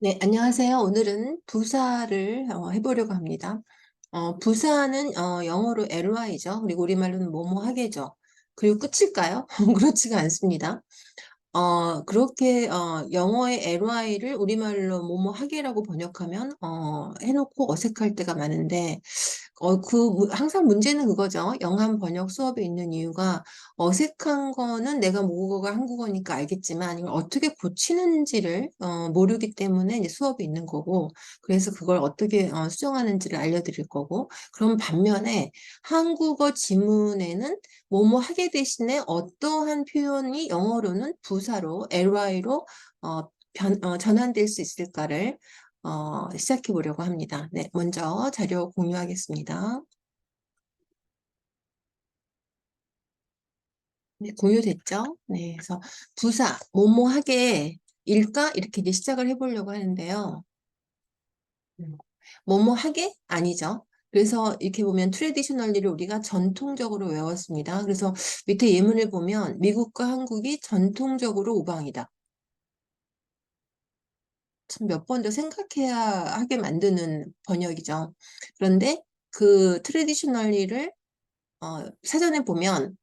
네, 안녕하세요. 오늘은 부사를 해보려고 합니다. 부사는 영어로 ly죠. 그리고 우리말로는 뭐뭐 하게죠. 그리고 끝일까요? 그렇지가 않습니다. 그렇게 영어의 ly를 우리말로 뭐뭐 하게라고 번역하면 해놓고 어색할 때가 많은데 항상 문제는 그거죠. 영한 번역 수업에 있는 이유가 어색한 거는 내가 모국어가 한국어니까 알겠지만 이걸 어떻게 고치는지를 모르기 때문에 이제 수업이 있는 거고, 그래서 그걸 어떻게 수정하는지를 알려드릴 거고, 그럼 반면에 한국어 지문에는 뭐뭐 하게 대신에 어떠한 표현이 영어로는 부사로 ly로 전환될 수 있을까를 시작해 보려고 합니다. 네, 먼저 자료 공유하겠습니다. 네, 공유됐죠? 네, 그래서 부사, 뭐뭐 하게 일까? 이렇게 이제 시작을 해보려고 하는데요. 뭐뭐 하게? 아니죠. 그래서 이렇게 보면 트레디셔널리를 우리가 전통적으로 외웠습니다. 그래서 밑에 예문을 보면 미국과 한국이 전통적으로 우방이다. 참 몇 번 더 생각해야 하게 만드는 번역이죠. 그런데 그 트레디셔널리를 사전에 보면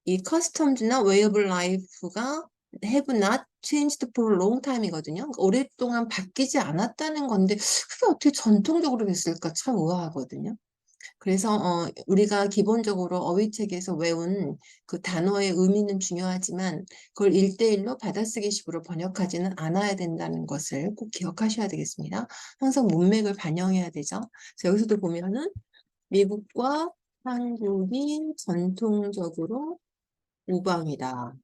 이 customs 나 way of life가 have not changed for a long time이거든요. 그러니까 오랫동안 바뀌지 않았다는 건데 그게 어떻게 전통적으로 됐을까 참 의아하거든요. 그래서 우리가 기본적으로 어휘책에서 외운 그 단어의 의미는 중요하지만 그걸 일대일로 받아쓰기식으로 번역하지는 않아야 된다는 것을 꼭 기억하셔야 되겠습니다. 항상 문맥을 반영해야 되죠. 그래서 여기서도 보면은 미국과 한국이 전통적으로 우방이다.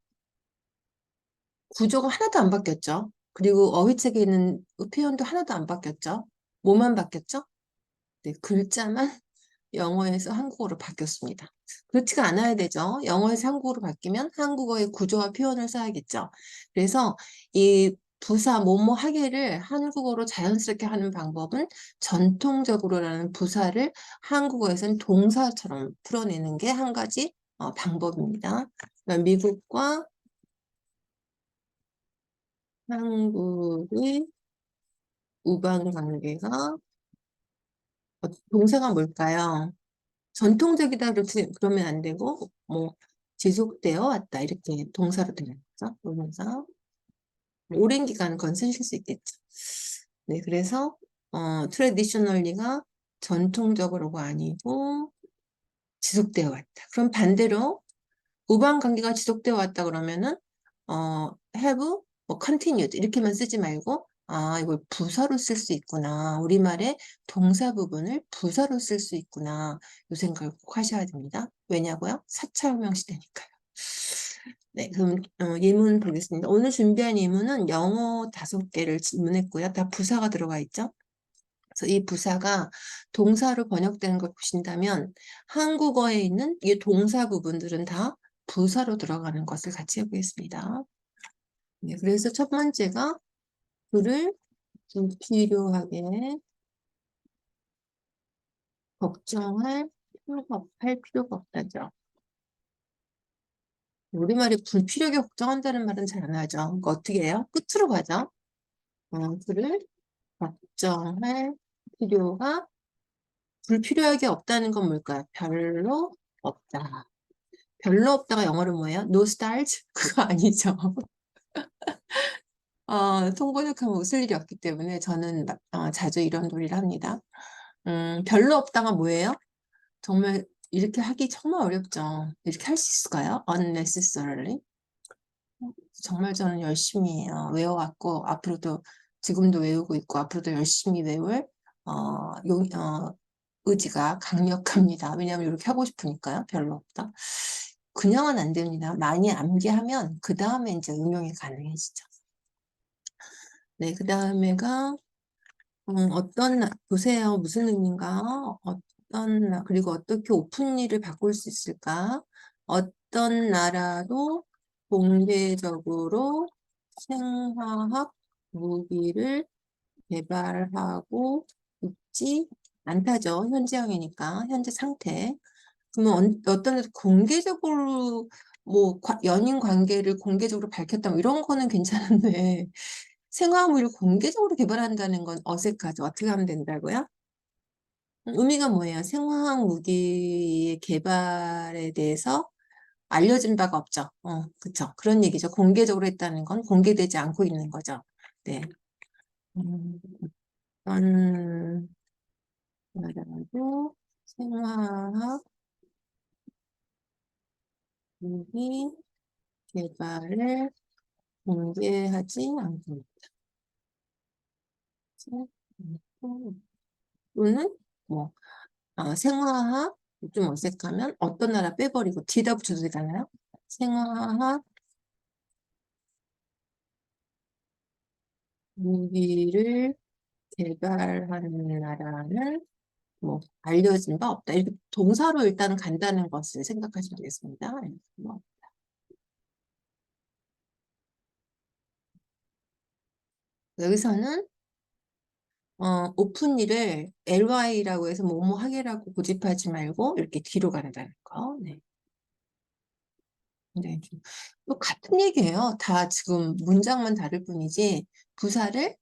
구조가 하나도 안 바뀌었죠. 그리고 어휘책에 있는 표현도 하나도 안 바뀌었죠. 뭐만 바뀌었죠? 네, 글자만 영어에서 한국어로 바뀌었습니다. 그렇지가 않아야 되죠. 영어에서 한국어로 바뀌면 한국어의 구조와 표현을 써야겠죠. 그래서 이 부사 뭐뭐 하게를 한국어로 자연스럽게 하는 방법은 전통적으로라는 부사를 한국어에서는 동사처럼 풀어내는 게 한 가지 방법입니다. 그러니까 미국과 한국의 우방 관계가 동사가 뭘까요? 전통적이다 그러면 안 되고 뭐 지속되어 왔다 이렇게 동사로 되겠죠. 동사 오랜 기간 그건 쓰실 수 있겠죠. 네, 그래서 트레디셔널리가 전통적으로가 아니고 지속되어 왔다. 그럼 반대로 우방 관계가 지속되어 왔다 그러면은 have 뭐 continued 이렇게만 쓰지 말고 이걸 부사로 쓸 수 있구나. 우리말의 동사 부분을 부사로 쓸 수 있구나. 이 생각을 꼭 하셔야 됩니다. 왜냐고요? 4차 혁명 시대니까요. 네, 그럼 예문 보겠습니다. 오늘 준비한 예문은 영어 5개를 질문했고요. 다 부사가 들어가 있죠. 그래서 이 부사가 동사로 번역되는 걸 보신다면 한국어에 있는 이 동사 부분들은 다 부사로 들어가는 것을 같이 해보겠습니다. 네, 그래서 첫 번째가 그를 불필요하게 할 필요가 없다죠. 우리말에 불필요하게 걱정한다는 말은 잘 안 하죠. 그러니까 어떻게 해요? 끝으로 가죠. 그를 걱정할 필요가 불필요하게 없다는 건 뭘까요? 별로 없다. 별로 없다가 영어로 뭐예요? No stars? 그거 아니죠. 통번역하면 웃을 일이 없기 때문에 저는 자주 이런 놀이를 합니다. 별로 없다가 뭐예요? 정말 이렇게 하기 정말 어렵죠. 이렇게 할 수 있을까요? Unnecessarily. 정말 저는 열심히 외워왔고 앞으로도 지금도 외우고 있고 앞으로도 열심히 외울 의지가 강력합니다. 왜냐하면 이렇게 하고 싶으니까요. 별로 없다. 그냥은 안 됩니다. 많이 암기하면 그 다음에 이제 응용이 가능해지죠. 네, 그 다음에가 보세요. 무슨 의미인가? 그리고 어떻게 오픈리를 바꿀 수 있을까? 어떤 나라도 공개적으로 생화학 무기를 개발하고 있지 않다죠. 현재형이니까, 현재 상태. 그러면 어떤 데서 공개적으로, 뭐, 연인 관계를 공개적으로 밝혔다, 뭐 이런 거는 괜찮은데, 생화물을 공개적으로 개발한다는 건 어색하죠. 어떻게 하면 된다고요? 의미가 뭐예요? 생화학 무기의 개발에 대해서 알려진 바가 없죠. 그쵸. 그런 얘기죠. 공개적으로 했다는 건 공개되지 않고 있는 거죠. 네. 음, 어떤 나라도 생화학 무기 개발을 공개하지 않고 있지. 또는 뭐 생화학 좀 어색하면 어떤 나라 빼버리고 뒤다 붙여도 되잖아요. 생화학 무기를 개발하는 나라는 뭐 알려진 바 없다. 이렇게 동사로 일단 간다는 것을 생각하시면 되겠습니다. 뭐, 여기서는 오픈이를 ly라고 해서 뭐뭐 하게라고 고집하지 말고 이렇게 뒤로 간다는 거. 네. 네. 또 같은 얘기예요. 다 지금 문장만 다를 뿐이지 부사를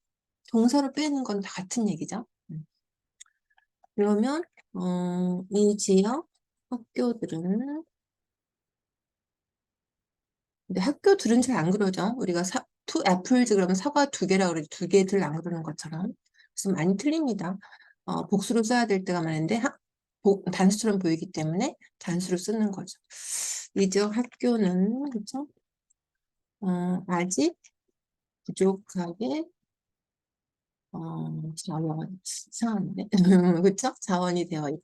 동사로 빼는 건 다 같은 얘기죠. 그러면 이 지역 학교들은 근데 학교들은 잘 안 그러죠. 우리가 two apples 그러면 사과 두 개라 그러지 두 개들 안 그러는 것처럼. 그래서 많이 틀립니다. 복수로 써야 될 때가 많은데 단수처럼 보이기 때문에 단수로 쓰는 거죠. 이 지역 학교는 그렇죠? 아직 부족하게 자원 이상한데 그렇죠? 자원이 되어 있다.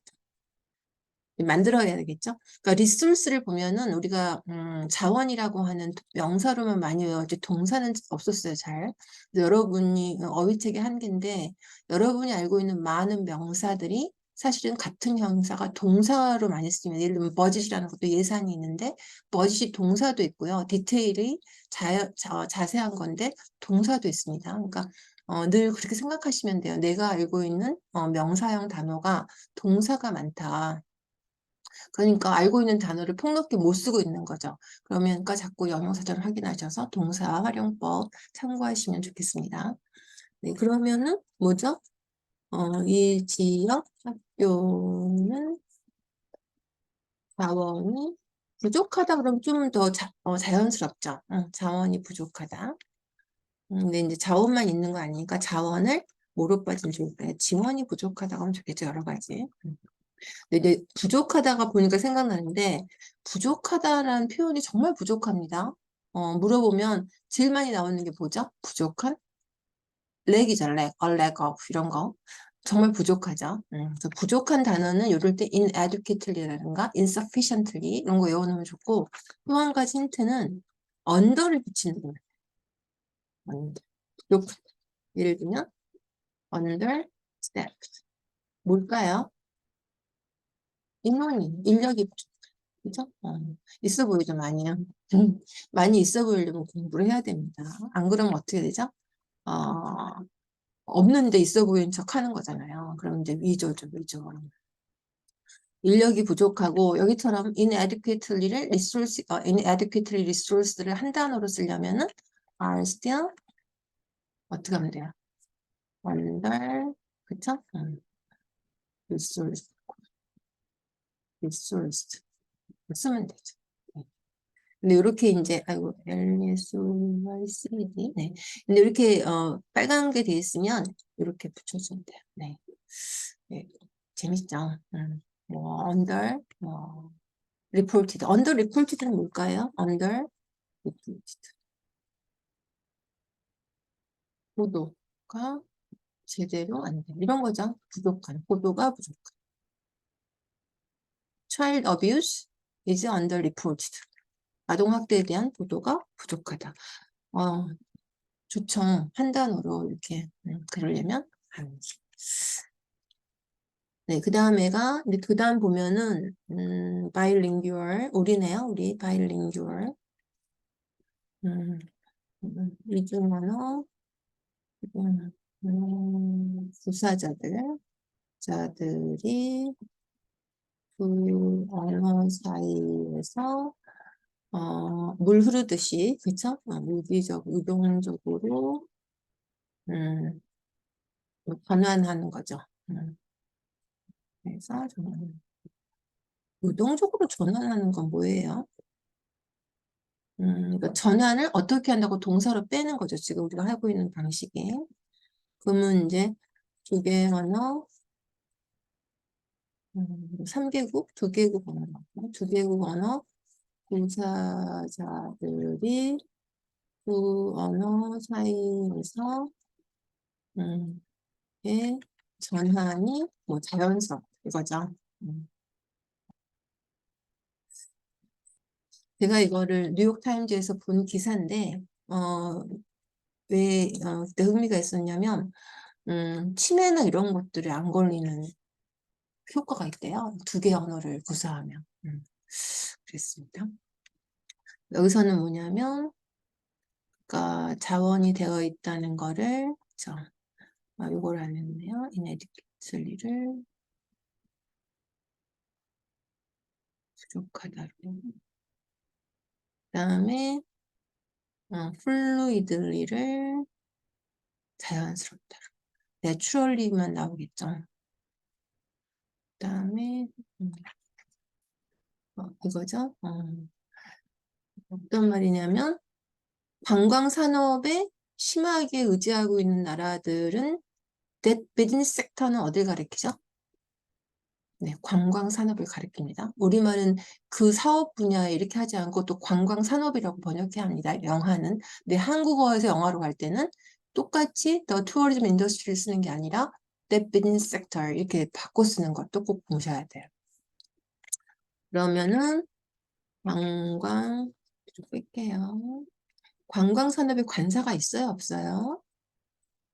만들어야 되겠죠? 그러니까 리소스를 보면은 우리가 자원이라고 하는 명사로만 많이 외웠지 동사는 없었어요, 잘. 그래서 여러분이 어휘책의 한계인데 여러분이 알고 있는 많은 명사들이 사실은 같은 형사가 동사로 많이 쓰입니다. 예를 들면 버짓이라는 것도 예산이 있는데 버짓이 동사도 있고요. 디테일이 자세한 건데 동사도 있습니다. 그러니까 늘 그렇게 생각하시면 돼요. 내가 알고 있는 명사형 단어가 동사가 많다. 그러니까 알고 있는 단어를 폭넓게 못 쓰고 있는 거죠. 그러니까 자꾸 영양사전 확인하셔서 동사 활용법 참고하시면 좋겠습니다. 네, 그러면은 뭐죠? 이 지역 학교는 자원이 부족하다 그러면 좀 더 자연스럽죠. 자원이 부족하다. 근데 이제 자원만 있는 거 아니니까 자원을 뭐로 빠지면 좋을까요? 지원이 부족하다고 하면 좋겠죠, 여러 가지. 근데 이제 부족하다가 보니까 생각나는데 부족하다라는 표현이 정말 부족합니다. 물어보면 제일 많이 나오는 게 뭐죠? 부족한? 렉이죠, 렉, lack of 이런 거. 정말 부족하죠. 그래서 부족한 단어는 이럴 때 inadequately라든가 insufficiently 이런 거 외워놓으면 좋고 또 한 가지 힌트는 under를 붙이는 거예요. under. 부족하다. 예를 들면 understaffed. 뭘까요? 인력이 그죠? 있어 보이죠, 많이. 많이 있어 보이려면 공부를 해야 됩니다. 안 그러면 어떻게 되죠? 어, 없는데 있어 보이는 척 하는 거잖아요. 그럼 이제 위조죠, 위조. 인력이 부족하고, 여기처럼 inadequately resource를 한 단어로 쓰려면은 are still, 어떻게 하면 돼요? under, 그쵸? resource, resourced. 쓰면 되죠. 네. 근데 이렇게 이제 아이고 LSYCD 네. 근데 이렇게 빨간 게 돼 있으면 이렇게 붙여주면 돼요. 네. 네. 재밌죠. 뭐 under reported under reported는 뭘까요? under reported 보도가 제대로 안 돼. 이런 거죠. 부족한 보도가 부족한. Child abuse is under reported. 아동학대에 대한 보도가 부족하다. 어, 좋죠. 한 단어로 이렇게 그러려면 한지. 네, 그 다음에가 이제 그 다음 보면은 bilingual 우리네요. 우리 bilingual 이중 언어 부사자들 자들이 그 언어 사이에서 물 흐르듯이 그쵸? 유기적 유동적으로 음, 전환하는 거죠. 음, 그래서 전환. 유동적으로 전환하는 건 뭐예요? 그러니까 전환을 어떻게 한다고 동사로 빼는 거죠. 지금 우리가 하고 있는 방식이. 그러면 이제 두 개 언어, 3개국, 두 개국 언어, 두 개국 언어 종사자들이 두 언어 사이에서 의 전환이 뭐 자연스럽다 이거죠. 음. 제가 이거를 뉴욕타임즈에서 본 기사인데 왜 그때 흥미가 있었냐면 치매나 이런 것들이 안 걸리는 효과가 있대요. 두 개 언어를 구사하면. 그랬습니다. 여기서는 뭐냐면 그러니까 자원이 되어 있다는 거를 이걸 알렸네요. inadequately를 부족하다로. 그다음에 fluidly를 자연스럽다. naturally만 나오겠죠. 그다음에 이거죠. 어떤 말이냐면 관광 산업에 심하게 의지하고 있는 나라들은 that business sector는 어딜 가리키죠? 네, 관광 산업을 가리킵니다. 우리말은 그 사업 분야에 이렇게 하지 않고 또 관광 산업이라고 번역해야 합니다. 영화는. 근데 한국어에서 영화로 갈 때는 똑같이 the tourism industry를 쓰는 게 아니라 that business sector 이렇게 바꿔 쓰는 것도 꼭 보셔야 돼요. 그러면은 관광 좀 뺄게요. 관광 산업에 관사가 있어요, 없어요?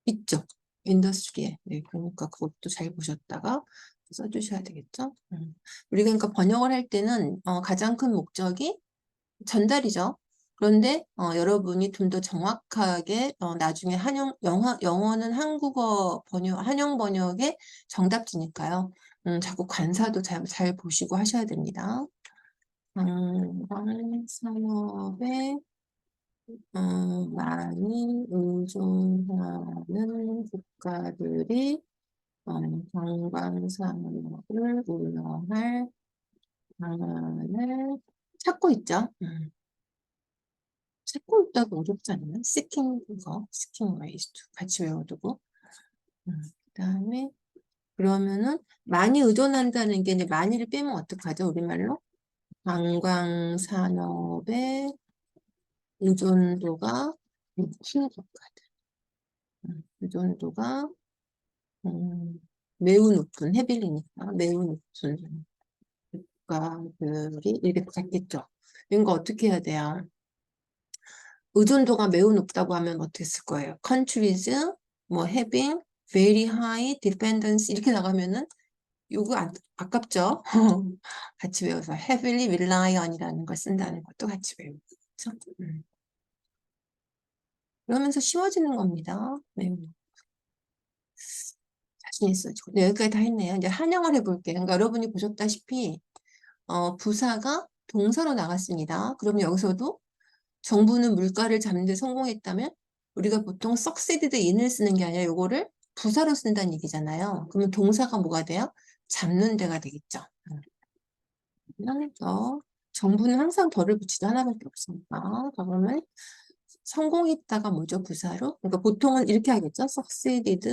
있죠. 인더스트리에. 네, 그러니까 그것도 잘 보셨다가 써주셔야 되겠죠. 우리가 그러니까 번역을 할 때는 가장 큰 목적이 전달이죠. 그런데 여러분이 좀 더 정확하게 나중에 영어는 한국어 번역, 한영 번역의 정답지니까요. 자꾸 관사도 잘 보시고 하셔야 됩니다. 관광 산업에 많이 의존하는 국가들이 관광 산업을 운영할 방안을 찾고 있죠. 찾고 있다고 어렵지 않나? seeking ways to 같이 외워두고. 그다음에 그러면은 많이 의존한다는 게 이제 많이를 빼면 어떡하죠? 우리말로? 관광 산업의 의존도가 높은 국가들. 의존도가 매우 높은 헤빌리니까 매우 높은 국가들이 이렇게 같겠죠. 이거 어떻게 해야 돼요? 의존도가 매우 높다고 하면 어떻게 쓸 거예요? countries, 뭐 having, very high dependence 이렇게 나가면은 요거 아깝죠? 같이 외워서 heavily rely on이라는 걸 쓴다는 것도 같이 외우고 그렇죠? 그러면서 쉬워지는 겁니다. 네. 자신 있어요. 네, 여기까지 다 했네요. 이제 한영을 해볼게요. 그러니까 여러분이 보셨다시피 부사가 동사로 나갔습니다. 그럼 여기서도 정부는 물가를 잡는 데 성공했다면 우리가 보통 succeeded in을 쓰는 게 아니라 요거를 부사로 쓴다는 얘기잖아요. 그러면 동사가 뭐가 돼요? 잡는 데가 되겠죠. 그래서 정부는 항상 덜을 붙이도 하나밖에 없으니까. 그러면 성공했다가 뭐죠? 부사로? 그러니까 보통은 이렇게 하겠죠. succeeded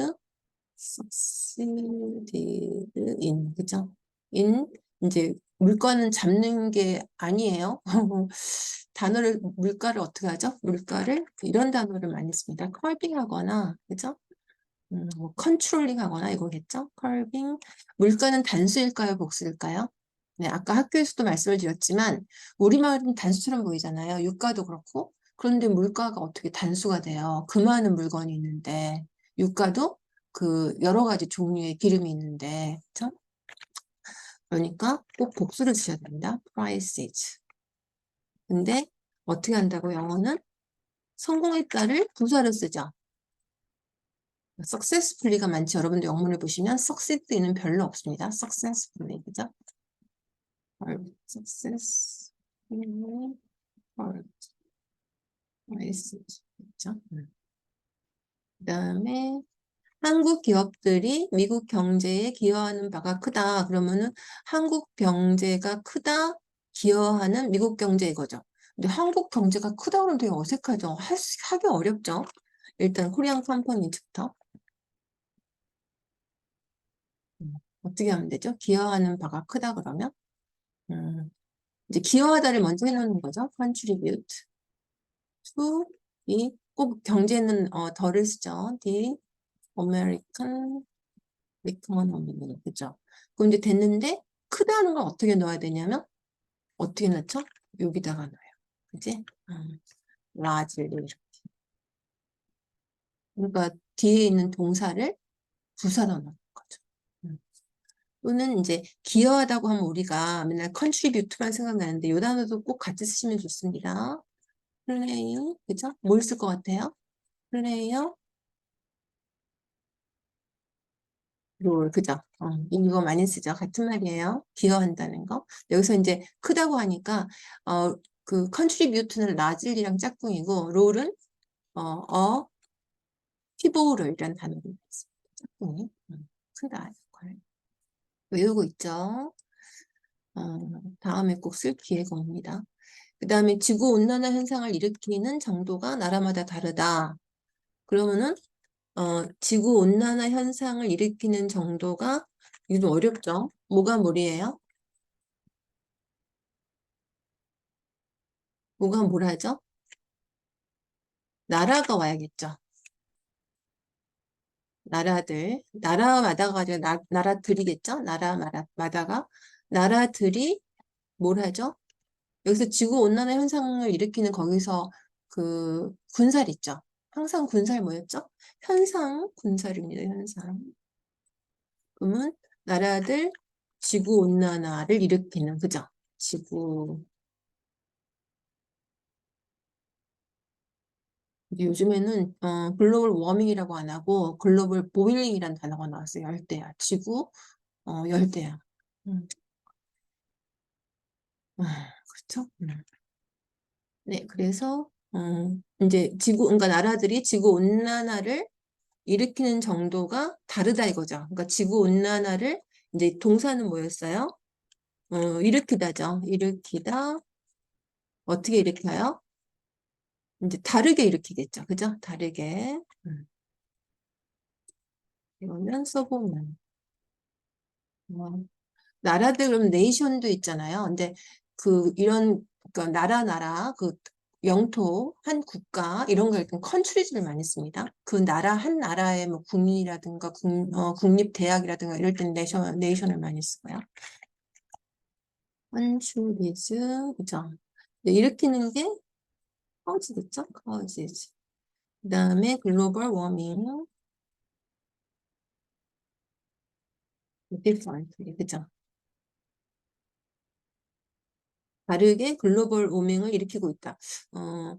in. 그죠? in 이제 물가는 잡는 게 아니에요. 물가를 어떻게 하죠? 물가를 이런 단어를 많이 씁니다. 컬빙 하거나, 그죠? 뭐 컨트롤링 하거나 이거겠죠? 컬빙. 물가는 단수일까요? 복수일까요? 네, 아까 학교에서도 말씀을 드렸지만, 우리말은 단수처럼 보이잖아요. 유가도 그렇고. 그런데 물가가 어떻게 단수가 돼요? 그 많은 물건이 있는데, 유가도 그 여러 가지 종류의 기름이 있는데, 그죠? 그러니까 꼭 복수를 쓰셔야 됩니다. prices. 근데 어떻게 한다고 영어는 성공했다를 부사로 쓰죠. successfully가 많지. 여러분들 영문을 보시면 succeed는 별로 없습니다. successfully 그죠? successfully prices 그죠? 그다음에 한국 기업들이 미국 경제에 기여하는 바가 크다. 그러면은 한국 경제가 크다, 기여하는 미국 경제 이거죠. 근데 한국 경제가 크다 그러면 되게 어색하죠. 하기 어렵죠. 일단 코리안 컴퍼니부터 어떻게 하면 되죠? 기여하는 바가 크다 그러면 음, 이제 기여하다를 먼저 해놓는 거죠. contribute to 꼭 경제는 덜을 쓰죠. the American economy 그죠? 그럼 이제 됐는데 크다는 걸 어떻게 넣어야 되냐면 어떻게 넣죠? 여기다가 넣어요. 그지? largely 이렇게. 그러니까 뒤에 있는 동사를 부사로 넣는 거죠. 음. 또는 이제 기여하다고 하면 우리가 맨날 contribute만 생각나는데 이 단어도 꼭 같이 쓰시면 좋습니다. 플레이, 그죠? 뭘 쓸 것 같아요? 플레이어, 롤, 그죠? 이거 많이 쓰죠. 같은 말이에요. 기여한다는 거. 여기서 이제 크다고 하니까, 그 contribute는 라질리랑 짝꿍이고, 롤은, 피보르이라는 단어를 씁니다. 짝꿍이. 크다. 역할. 외우고 있죠. 다음에 꼭 쓸 기회가 옵니다. 그 다음에 지구온난화 현상을 일으키는 정도가 나라마다 다르다. 그러면은 지구 온난화 현상을 일으키는 정도가 이게 좀 어렵죠? 뭐가 뭐리예요? 뭐가 뭐라죠? 나라가 와야겠죠. 나라마다가 아니라 나라들이겠죠? 나라마다가 나라들이 뭘 하죠? 여기서 지구 온난화 현상을 일으키는 거기서 그 군살 있죠? 항상 군살 뭐였죠? 현상 군살입니다. 현상. 그러면 나라들 지구 온난화를 일으키는 그죠? 지구 근데 요즘에는 글로벌 워밍이라고 안 하고 글로벌 보일링이라는 단어가 나왔어요. 열대야. 지구 열대야. 음, 그렇죠? 네, 그래서 이제 그러니까 나라들이 지구 온난화를 일으키는 정도가 다르다 이거죠. 그러니까 지구 온난화를 이제 동사는 뭐였어요? 일으키다죠. 일으키다. 어떻게 일으켜요? 이제 다르게 일으키겠죠. 그죠? 다르게. 이러면 써보면. 어, 나라들 그럼 네이션도 있잖아요. 근데 이런 그러니까 나라 영토 한 국가 이런 거 일단 컨트리즈를 많이 씁니다. 그 나라 한 나라의 뭐 국민이라든가 국립 대학이라든가 이럴 땐 네이션을 많이 쓰고요. 컨트리즈 그죠? 네, 일으키는 게 커즈겠죠? 커즈즈. 그다음에 글로벌 워밍 디퍼런트리 그죠? 다르게 글로벌 워밍을 일으키고 있다. 어,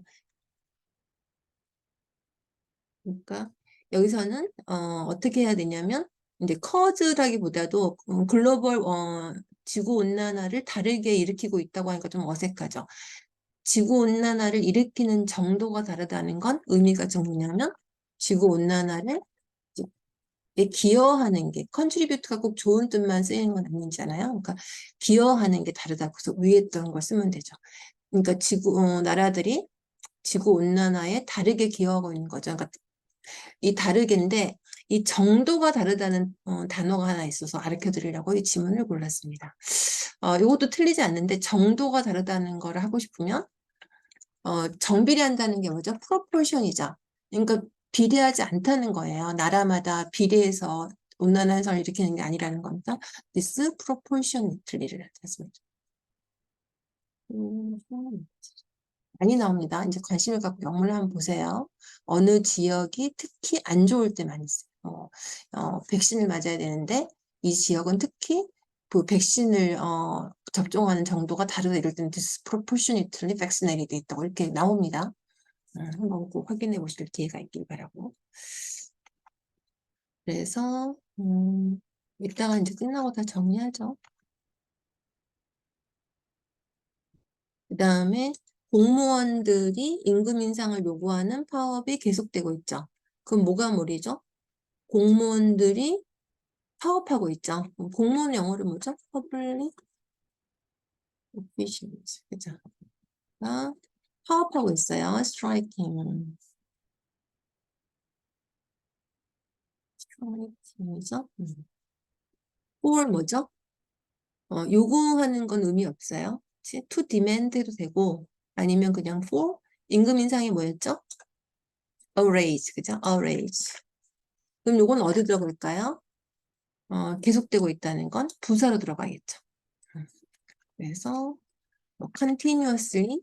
그러니까 여기서는 어떻게 해야 되냐면 이제 커즈라기보다도 글로벌 지구 온난화를 다르게 일으키고 있다고 하니까 좀 어색하죠. 지구 온난화를 일으키는 정도가 다르다는 건 의미가 좀 뭐냐면 지구 온난화를 기여하는 게 컨트리뷰트가 꼭 좋은 뜻만 쓰이는 건 아니잖아요. 그러니까 기여하는 게 다르다. 그래서 위에 있던 걸 쓰면 되죠. 그러니까 나라들이 지구 온난화에 다르게 기여하고 있는 거죠. 그러니까 이 다르게인데 이 정도가 다르다는 단어가 하나 있어서 가르쳐 드리려고 이 지문을 골랐습니다. 이것도 틀리지 않는데 정도가 다르다는 걸 하고 싶으면 정비례한다는 게 뭐죠? 프로포션이죠. 그러니까 비례하지 않다는 거예요. 나라마다 비례해서 온난화 현상을 일으키는 게 아니라는 겁니다. This proportionately를 했습니다. 많이 나옵니다. 이제 관심을 갖고 영문을 한번 보세요. 어느 지역이 특히 안 좋을 때 많이 써요. 백신을 맞아야 되는데 이 지역은 특히 그 백신을 접종하는 정도가 다르다 이럴 때는 disproportionately vaccinated 있다고 이렇게 나옵니다. 한번 꼭 확인해 보실 기회가 있길 바라고. 그래서 이따가 이제 끝나고 다 정리하죠. 그 다음에 공무원들이 임금 인상을 요구하는 파업이 계속되고 있죠. 그럼 뭐가 뭘이죠? 공무원들이 파업하고 있죠. 공무원 영어로 뭐죠? public officials. 그죠? 가 파업하고 있어요. striking. striking이죠. for 뭐죠? 요구하는 건 의미 없어요. 그치? to demand도 되고 아니면 그냥 for 임금 인상이 뭐였죠? a raise. 그죠? a raise. 그럼 요건 어디 들어갈까요? 계속되고 있다는 건 부사로 들어가겠죠. 그래서 뭐 continuously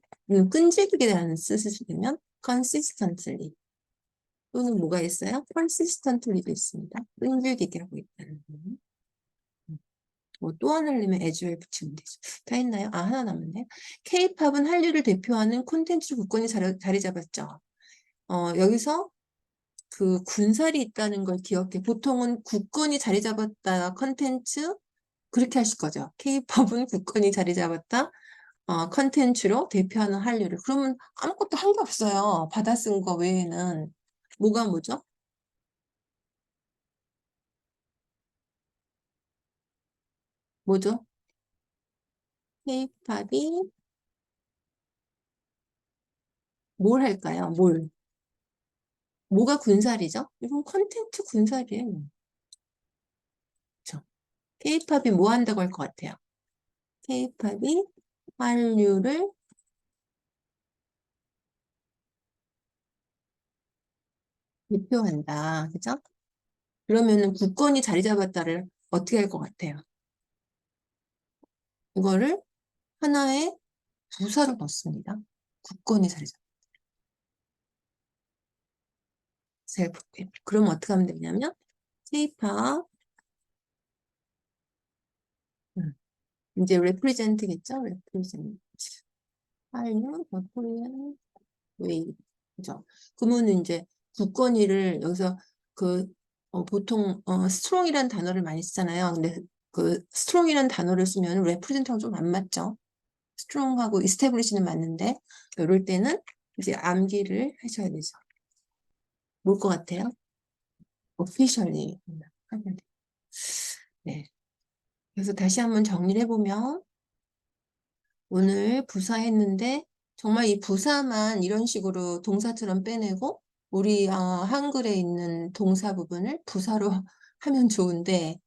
끈질기게라는 뜻을 쓰면 consistently 또는 뭐가 있어요? persistently도 있습니다. 끈질기게 하고 있다는 거. 뭐또 하나 내면 as를 붙이면 되죠. 다 했나요? 아, 하나 남았네요. K-팝은 한류를 대표하는 콘텐츠 국권이 자리 잡았죠. 여기서 그 군살이 있다는 걸 기억해. 보통은 국권이 자리 잡았다 컨텐츠 그렇게 하실 거죠. K-팝은 국권이 자리 잡았다. 컨텐츠로 대표하는 한류를. 그러면 아무것도 한 게 없어요. 받아 쓴 거 외에는. 뭐가 뭐죠? 뭐죠? K-팝이 뭘 할까요? 뭘? 뭐가 군살이죠? 이건 컨텐츠 군살이에요. 그렇죠? K-팝이 뭐 한다고 할 것 같아요? K-팝이 한류를 대표한다. 그죠? 그러면은 국권이 자리 잡았다를 어떻게 할 것 같아요? 이거를 하나의 부사로 넣습니다. 국권이 자리 잡았다. 셀프. 그럼 어떻게 하면 되냐면 K-팝 이제 represent겠죠? represent. 한류, 코리안, 웨이. 그죠? 그러면 이제 국권위를 여기서 그 보통 strong이라는 단어를 많이 쓰잖아요. 근데 그 strong이라는 단어를 쓰면 represent하고 좀 안 맞죠? strong하고 establish는 맞는데 이럴 때는 이제 암기를 하셔야 되죠. 뭘 것 같아요? officially 하면 돼요. 네. 그래서 다시 한번 정리를 해보면 오늘 부사했는데 정말 이 부사만 이런 식으로 동사처럼 빼내고 우리 한글에 있는 동사 부분을 부사로 하면 좋은데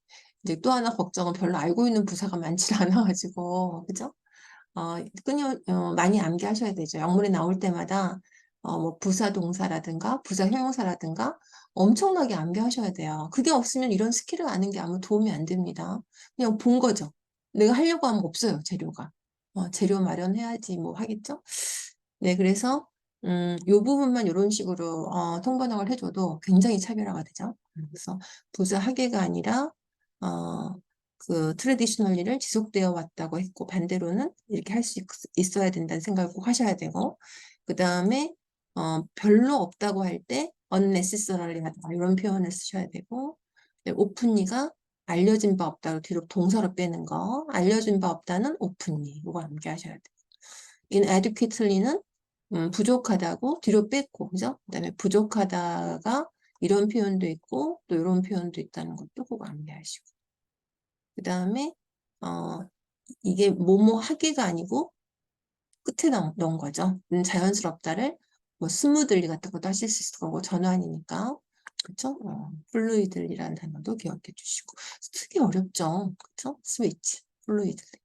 이제 또 하나 걱정은 별로 알고 있는 부사가 많지 않아가지고 그죠? 많이 암기하셔야 되죠. 영문에 나올 때마다 뭐 부사 동사라든가 부사 형용사라든가 엄청나게 암기하셔야 돼요. 그게 없으면 이런 스킬을 아는 게 아무 도움이 안 됩니다. 그냥 본 거죠. 내가 하려고 하면 없어요, 재료가. 재료 마련해야지 뭐 하겠죠? 네, 그래서 요 부분만 이런 식으로 통번역을 해줘도 굉장히 차별화가 되죠. 그래서 부사 하계가 아니라 어, 그 트레디셔널리를 지속되어 왔다고 했고 반대로는 이렇게 할 수 있어야 된다는 생각을 꼭 하셔야 되고 그 다음에 별로 없다고 할 때 unnecessarily 하다 이런 표현을 쓰셔야 되고 오픈리가 알려진 바 없다로 뒤로 동사로 빼는 거 알려진 바 없다는 오픈리 이거 암기하셔야 돼요. inadequately는 부족하다고 뒤로 뺐고 그죠? 그다음에 부족하다가 이런 표현도 있고 또 이런 표현도 있다는 것도 꼭 암기하시고 그 다음에 어, 이게 뭐뭐 하기가 아니고 끝에 넣은 거죠. 자연스럽다를 뭐 스무들리 같은 것도 하실 수 있을 거고 전환이니까 그쵸? 플루이들리라는 단어도 기억해 주시고 되게 어렵죠. 그쵸? 스위치, 플루이들리.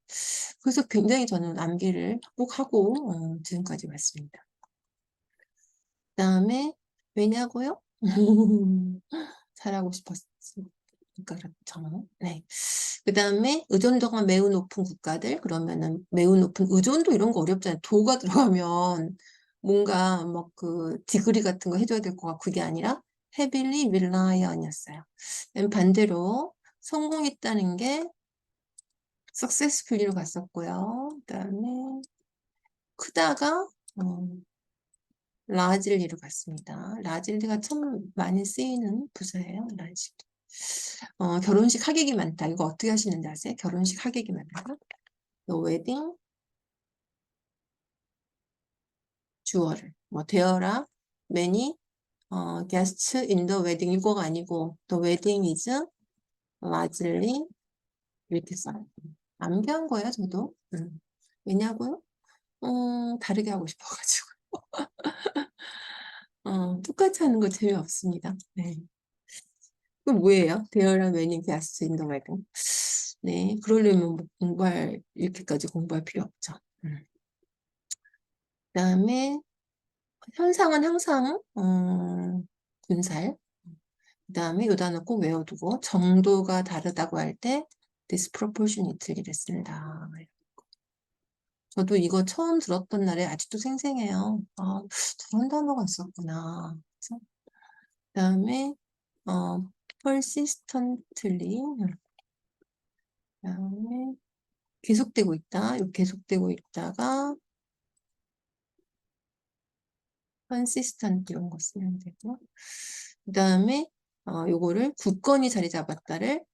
그래서 굉장히 저는 암기를 꼭 하고 지금까지 왔습니다. 그 다음에 왜냐고요? 잘하고 싶었으니까 그렇죠. 네. 그 다음에 의존도가 매우 높은 국가들 그러면은 매우 높은 의존도 이런 거 어렵잖아요. 도가 들어가면 뭔가 막 그 디그리 같은 거 해줘야 될 것 같고 그게 아니라 heavily reliant이었어요. 반대로 성공했다는 게 successfully로 갔었고요. 그 다음에 크다가 라질리로 갔습니다. 라질리가 참 많이 쓰이는 부사예요. 라질리. 결혼식 하객이 많다. 이거 어떻게 하시는지 아세요? 결혼식 하객이 많다. 웨딩 주어를 뭐 되어라 many guests in the wedding 이거가 아니고 the wedding is largely 이렇게 써요. 안 배운 거예요, 저도. 왜냐고요? 다르게 하고 싶어가지고. 똑같이 하는 거 재미없습니다. 네. 그럼 뭐예요? There are many guests in the wedding. 네, 그러려면 뭐 이렇게까지 공부할 필요 없죠. 그다음에 현상은 항상 군살. 그다음에 요 단어 꼭 외워두고 정도가 다르다고 할 때 disproportionately를 쓴다. 저도 이거 처음 들었던 날에 아직도 생생해요. 아, 저런 단어가 있었구나. 그래서 그다음에 persistently. 그다음에 계속되고 있다. 요 계속되고 있다가 consistent 이런 거 쓰면 되고. 그다음에 요거를 굳건히 자리 잡았다를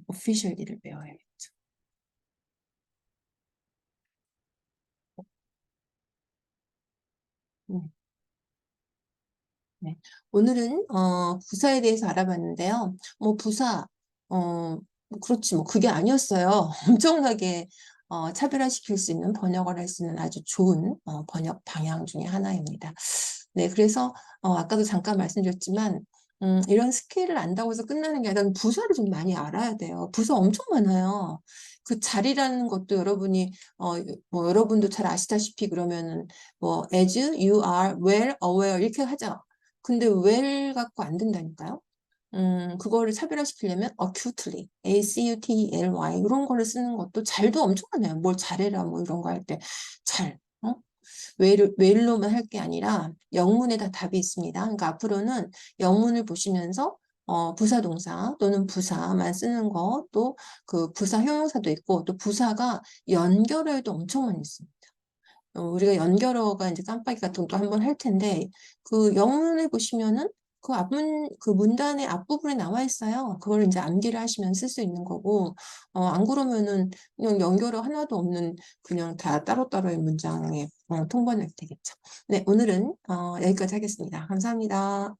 officially를 배워야겠죠. 음. 네. 오늘은 부사에 대해서 알아봤는데요. 뭐 부사 뭐 그렇지 뭐 그게 아니었어요. 엄청나게 차별화시킬 수 있는 번역을 할 수 있는 아주 좋은 번역 방향 중에 하나입니다. 네, 그래서 아까도 잠깐 말씀드렸지만 이런 스킬을 안다고 해서 끝나는 게 아니라 부사를 좀 많이 알아야 돼요. 부사 엄청 많아요. 그 자리라는 것도 여러분이 뭐 여러분도 잘 아시다시피 그러면은 뭐 as you are well aware 이렇게 하죠. 근데 well 갖고 안 된다니까요. 그거를 차별화시키려면 acutely, A-C-U-T-E-L-Y 이런 거를 쓰는 것도 잘도 엄청 많아요. 뭘 잘해라 뭐 이런 거 할 때 잘, well로만 할 게 아니라 영문에 다 답이 있습니다. 그러니까 앞으로는 영문을 보시면서 부사 동사 또는 부사만 쓰는 거 또 그 부사 형용사도 있고 또 부사가 연결어에도 엄청 많이 있습니다. 우리가 연결어가 이제 깜빡이 같은 것도 한번 할 텐데 그 영문을 보시면은 그 문단의 앞부분에 나와 있어요. 그걸 이제 암기를 하시면 쓸 수 있는 거고, 안 그러면은 그냥 연결어 하나도 없는 그냥 다 따로따로의 문장에 통번역 되겠죠. 네, 오늘은 여기까지 하겠습니다. 감사합니다.